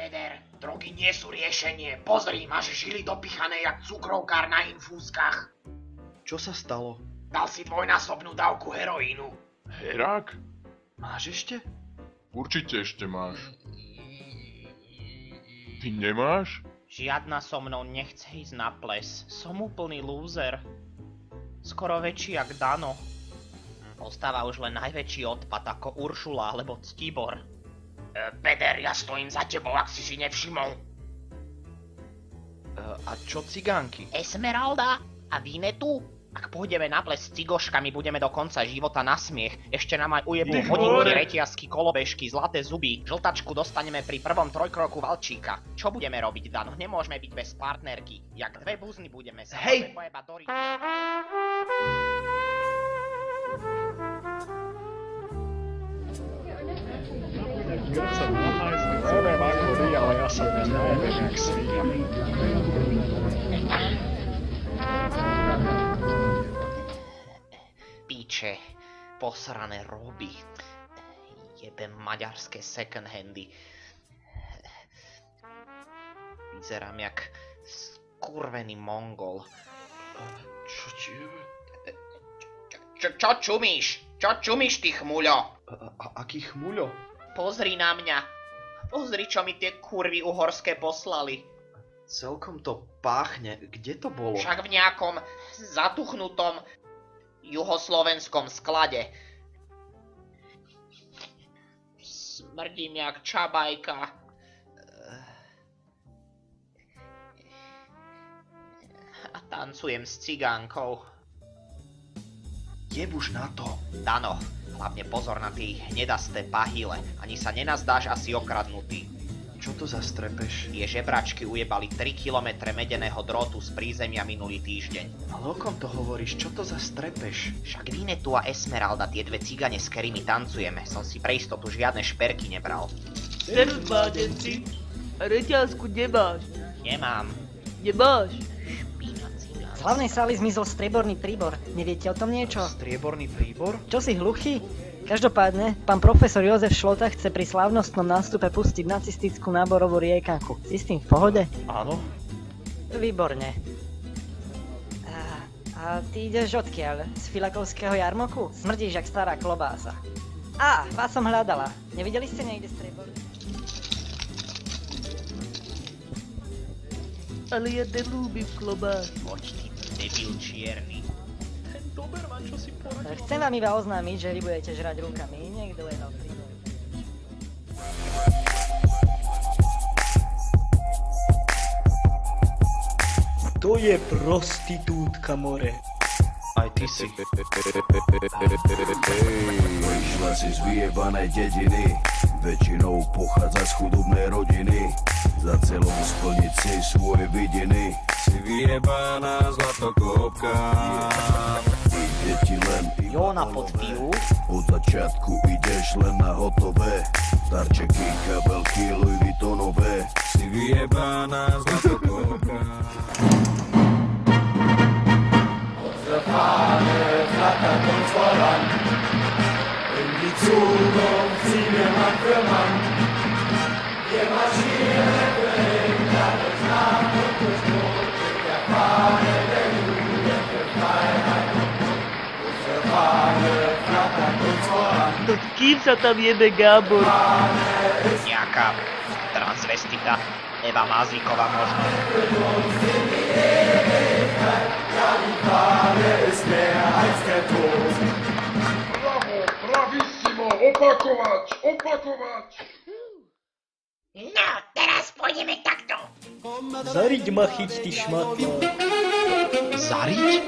Peder, drogy nie sú riešenie. Pozri, máš žily dopichané jak cukrovkár na infúzkach. Čo sa stalo? Dal si dvojnásobnú dávku heroínu. Herák? Máš ešte? Určite ešte máš. Ty nemáš? Žiadna so mnou nechce ísť na ples. Som úplný lúzer. Skoro väčší jak Dano. Ostáva už len najväčší odpad ako Uršula alebo Ctibor. Peder, ja stojím za tebou, ak si nevšimol. A čo cigánky? Esmeralda a Vinetu? Ak pôjdeme na ples s cigoškami, budeme do konca života na smiech. Ešte nám aj ujebú hodinky, reťazky, kolobežky, zlaté zuby. Žltačku dostaneme pri prvom trojkroku valčíka. Čo budeme robiť, Dano? Nemôžeme byť bez partnerky. Jak dve buzny budeme sa pojebať do rytmu. Neviem ako vy, ale ja sa dnes najedem jak svíňa. Píče, posrané roby. Jebem maďarské second handy. Vyzerám jak skurvený Mongol. Čo ti je? Čo čumíš? Čo čumíš, ty chmuľo? Aký chmuľo? Pozri na mňa. Pozri, čo mi tie kurvy uhorské poslali. Celkom to páchne. Kde to bolo? Však v nejakom zatuchnutom juhoslovenskom sklade. Smrdím jak čabajka. A tancujem s cigánkou. Jebuš na to. Dano, hlavne pozor na tie hnedasté pahyle. Ani sa nenazdáš asi okradnutý. Čo to za strepeš? Tie žebračky ujebali 3 km medeného drôtu z prízemia minulý týždeň. Ale o kom to hovoríš? Čo to za strepeš? Však Vinetu a Esmeralda, tie dve cigane, s ktorými tancujeme. Som si pre istotu žiadne šperky nebral. Serus, mládenci. A reťazku nemáš. Nemám. Nemáš. Špína cigán. Z hlavnej sály zmizol strieborný príbor. Neviete o tom niečo? Strieborný príbor? Čo si hluchý? Každopádne, pán profesor Jozef Šlota chce pri slávnostnom nástupe pustiť nacistickú náborovú riekanku. Si s tým v pohode? Áno. Výborne. A ty ideš odkiaľ? Z Filakovského jarmoku? Smrdíš jak stará klobása. Vás som hľadala. Nevideli ste niekde strieborný? Ale ja nelúbim klobás. Poď ty debil čierny. Ten Doberman, čo si poradil? Chcem vám iba oznámiť, že vy budete žrať rukami. Niekto je dal príbor. To je prostitútka, more. Aj ty si. Vyšla si z vyjebanej dediny, väčšinou pochádza z chudobnej rodiny. Za celou splniť si svoje vidiny, si vyjebaná zlatokopka. Ide ti len Jóna pod pivu. Od začiatku ideš len na hotové, darčeky, kabelky, Louis Vuittonové. Si vyjebaná zlatokopka. Fahne flattert uns voran. In die Zukunft ziehen wir Mann für Mann. Wir marschieren verhindert uns nach und durch Not mit der Fahne der Jugend für Freiheit und Mut. Unsere Fahne flattert uns voran. To s kým sa tam jebe Gábor? Nejaká transvestita. Eva Mazíková možno. Ja, die Fahne ist mehr als der Tod. Bravo, bravissimo, opakovať, opakovať! No, teraz pôjdeme takto. Zariď ma chyť, ty šmatla. Zariť?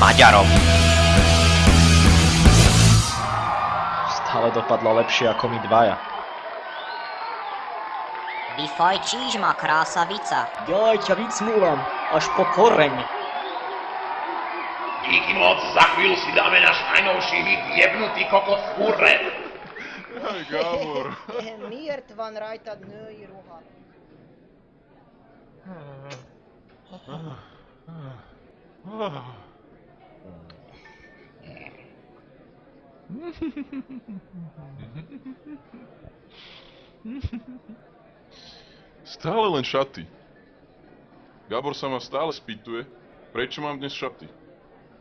Maďarom. Stále dopadla lepšie ako my dvaja. Vyfajčíš ma, krásavica. Ďalej ťa vycmúvam, až po koreň. Díky moc, za chvíľu si dáme náš najnovší hit Jebnutý kokot v kurve. Aj Gábor. Miért van rajtad női ruha? Stále len šaty. Gábor sa ma stále spýtuje, prečo mám dnes šaty.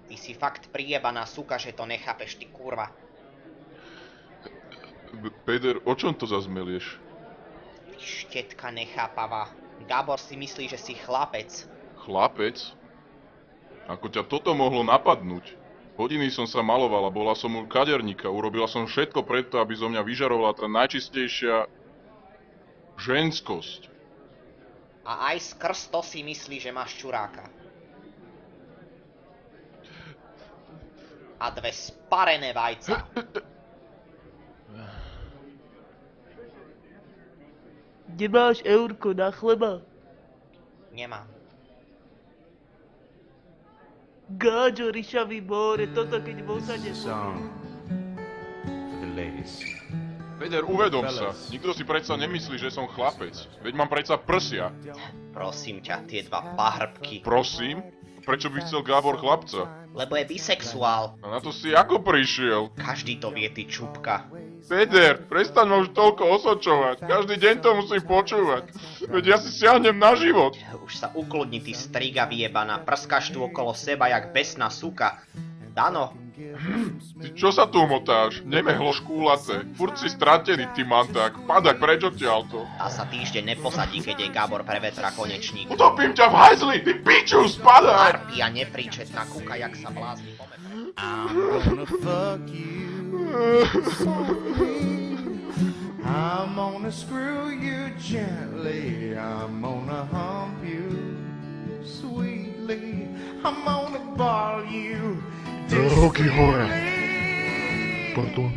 Ty si fakt prijebaná suka, že to nechápeš, ty kurva. Peder, o čom to zas melieš? Ty štetka nechápavá. Gábor si myslí, že si chlapec. Chlapec? Ako ťa toto mohlo napadnúť? Hodiny som sa malovala, bola som u kaderníka, urobila som všetko preto, aby zo mňa vyžarovala tá najčistejšia ženskosť. A aj skrz to si myslí, že máš čuráka. A dve sparené vajca. Nemáš eurko na chleba? Nemám. Gáďo, ryšavý more, toto keď v osade... Peder, uvedom sa. Nikto si predsa nemyslí, že som chlapec. Veď mám predsa prsia. Prosím ťa, tie dva pahrbky. Prosím? Prečo by chcel Gábor chlapca? Lebo je bisexuál. A na to si ako prišiel? Každý to vie, ty čupka. Peder, prestaň ma už toľko osočovať. Každý deň to musím počúvať. Veď ja si siahnem na život. Už sa ukludni, ty striga vyjebaná. Prskáš tu okolo seba, jak besná suka. Dano. Ty čo sa tu motáš? Nemehlo škúlace. Furt si stratený, ty manták. Padaj preč odtiaľto. Tá sa týždeň neposadí, keď jej Gábor prevetra konečník. Utopím ťa v hajzli, ty piču, spadaj! Harpia nepríčetná kuka, jak sa blázni. I'm gonna fuck you softly. I'm gonna screw you gently. I'm gonna hump you sweetly. I'm gonna ball you. Ruky hore. Pardon.